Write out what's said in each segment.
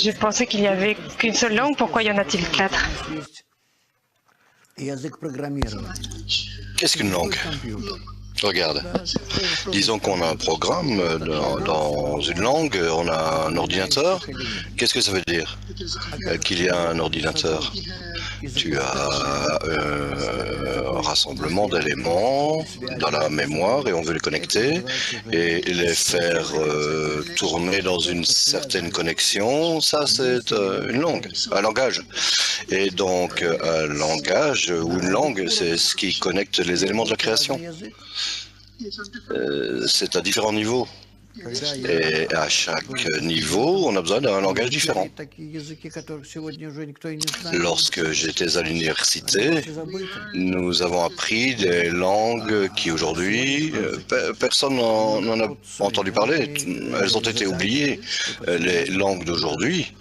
Je pensais qu'il n'y avait qu'une seule langue. Pourquoi y en a-t-il quatre? Qu'est-ce qu'une langue? Regarde, disons qu'on a un programme dans une langue, on a un ordinateur. Qu'est-ce que ça veut dire qu'il y a un ordinateur? Tu as un rassemblement d'éléments dans la mémoire et on veut les connecter et les faire tourner dans une certaine connexion. Ça, c'est une langue, un langage. Et donc, un langage ou une langue, c'est ce qui connecte les éléments de la création. C'est à différents niveaux. Et à chaque niveau, on a besoin d'un langage différent. Lorsque j'étais à l'université, nous avons appris des langues qui aujourd'hui, personne n'en a entendu parler. Elles ont été oubliées. Les langues d'aujourd'hui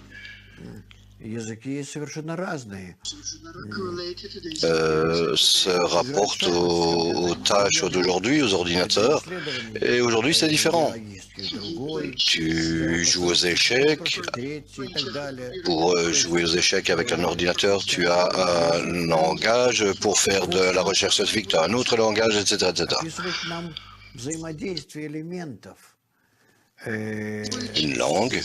se rapportent aux tâches d'aujourd'hui, aux ordinateurs. Et aujourd'hui, c'est différent. Tu joues aux échecs. Pour jouer aux échecs avec un ordinateur, tu as un langage. Pour faire de la recherche scientifique, tu as un autre langage, etc., etc. Une langue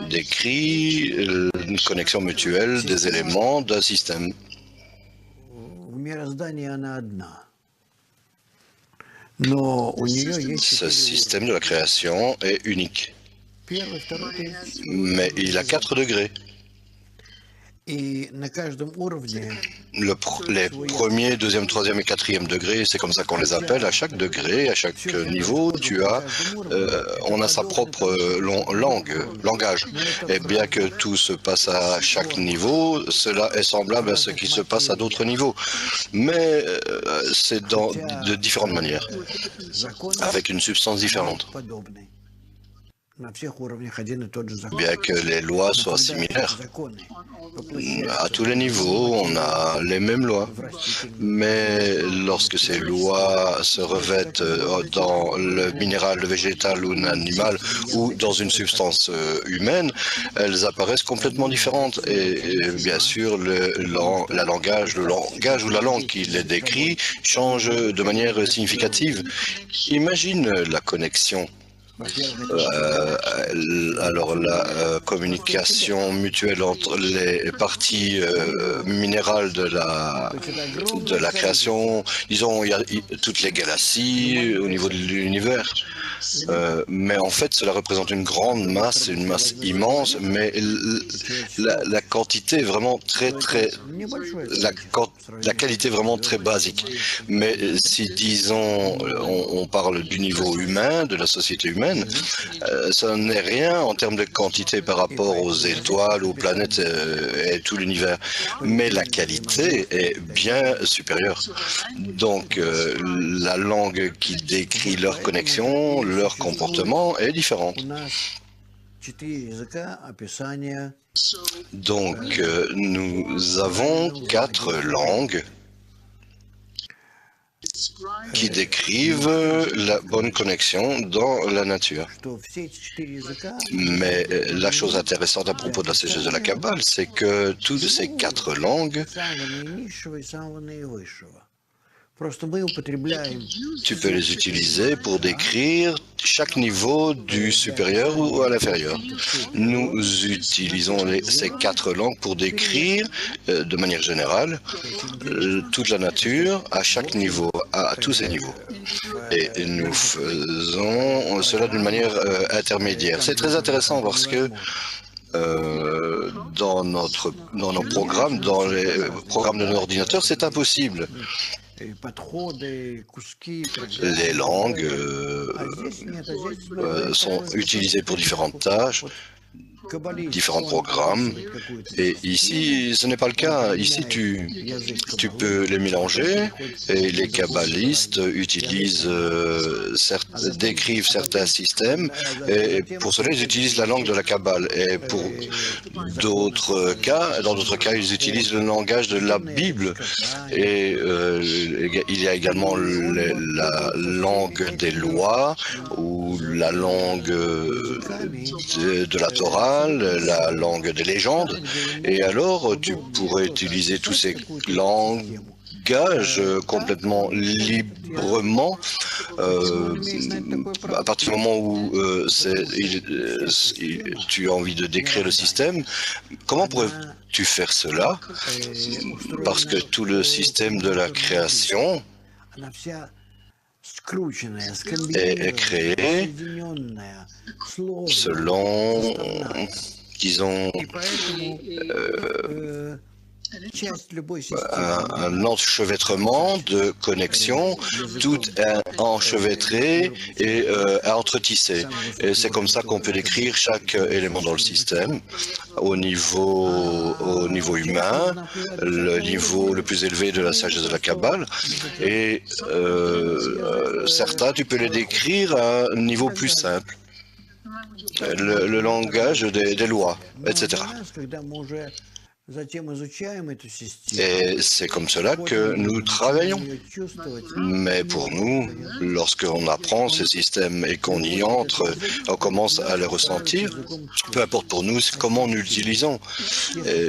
décrit une connexion mutuelle des éléments d'un système. Ce système de la création est unique, mais il a 4 degrés. Les premiers, deuxième, troisième et quatrième degrés, c'est comme ça qu'on les appelle. À chaque degré, à chaque niveau, on a sa propre langage. Et bien que tout se passe à chaque niveau, cela est semblable à ce qui se passe à d'autres niveaux. Mais c'est de différentes manières, avec une substance différente. Bien que les lois soient similaires. À tous les niveaux, on a les mêmes lois. Mais lorsque ces lois se revêtent dans le minéral, le végétal ou l'animal ou dans une substance humaine, elles apparaissent complètement différentes. Et bien sûr, le langage ou la langue qui les décrit change de manière significative. Imagine la connexion. Alors la communication mutuelle entre les parties minérales de la création, disons, il y a toutes les galaxies au niveau de l'univers. Mais en fait, cela représente une grande masse, une masse immense, mais la quantité est vraiment la qualité est vraiment très basique. Mais si, disons, on parle du niveau humain, de la société humaine, ça n'est rien en termes de quantité par rapport aux étoiles, aux planètes et tout l'univers. Mais la qualité est bien supérieure. Donc, la langue qui décrit leur connexion, leur comportement est différente. Donc, nous avons 4 langues qui décrivent la bonne connexion dans la nature. Mais la chose intéressante à propos de la sagesse de la Kabbale, c'est que toutes ces 4 langues, tu peux les utiliser pour décrire chaque niveau du supérieur ou à l'inférieur. Nous utilisons ces 4 langues pour décrire de manière générale toute la nature à chaque niveau, à tous ces niveaux. Et nous faisons cela d'une manière intermédiaire. C'est très intéressant parce que dans nos programmes, dans les programmes de nos ordinateurs, c'est impossible. Les langues sont utilisées pour différentes tâches, différents programmes. Et ici, ce n'est pas le cas. Ici, tu peux les mélanger et les kabbalistes décrivent certains systèmes et pour cela, ils utilisent la langue de la Kabbale. Et pour dans d'autres cas, ils utilisent le langage de la Bible. Et il y a également la langue des lois ou la langue de la Torah. orale, la langue des légendes, et alors tu pourrais utiliser tous ces langages complètement librement à partir du moment où tu as envie de décrire le système. Comment pourrais-tu faire cela? Parce que tout le système de la création est créé selon, disons, un enchevêtrement de connexions, tout est enchevêtré et entretissé. Et c'est comme ça qu'on peut décrire chaque élément dans le système. Au niveau humain, le niveau le plus élevé de la sagesse de la Kabbale, et certains, tu peux les décrire à un niveau plus simple. Le langage des lois, etc. Et c'est comme cela que nous travaillons. Mais pour nous, lorsqu'on apprend ce système et qu'on y entre, on commence à le ressentir, peu importe pour nous comment nous l'utilisons.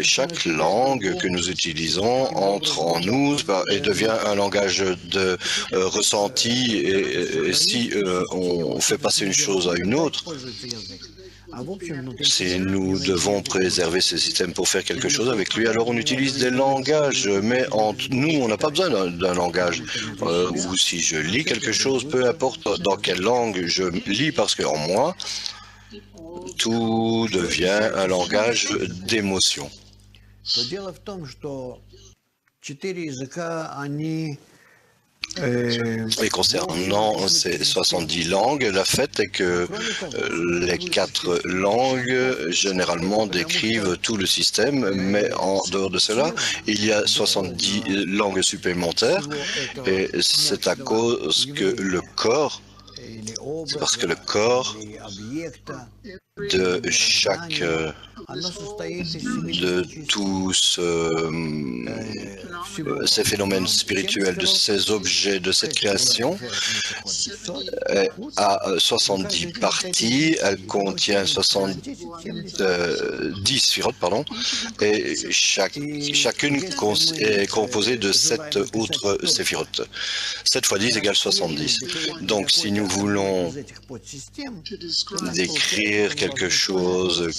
Chaque langue que nous utilisons entre en nous et devient un langage de ressenti. Et si on fait passer une chose à une autre, si nous devons préserver ce système pour faire quelque chose avec lui, alors on utilise des langages, mais entre nous, on n'a pas besoin d'un langage. Ou si je lis quelque chose, peu importe dans quelle langue je lis, parce qu'en moi, tout devient un langage d'émotion. Et concernant ces 70 langues, la fait est que les 4 langues généralement décrivent tout le système, mais en dehors de cela, il y a 70 langues supplémentaires, et c'est à cause que le corps, c'est parce que le corps de tous ces phénomènes spirituels, de ces objets, de cette création, a 70 parties, elle contient 10 sphirotes, pardon, et chacune est composée de 7 autres séphirotes. 7 fois 10 égale 70. Donc si nous voulons décrire quelque chose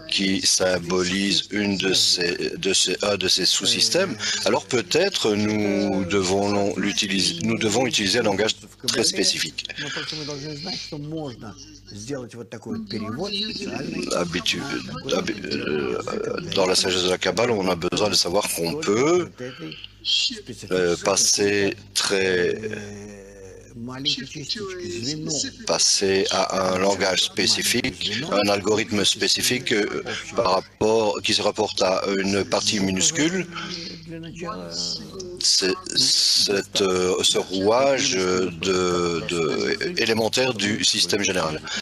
qui symbolise un de ces sous-systèmes, alors peut-être nous devons utiliser un langage très spécifique. Dans la sagesse de la Kabbale, on a besoin de savoir qu'on peut passer à un langage spécifique, un algorithme spécifique qui se rapporte à une partie minuscule. Ce rouage élémentaire du système général.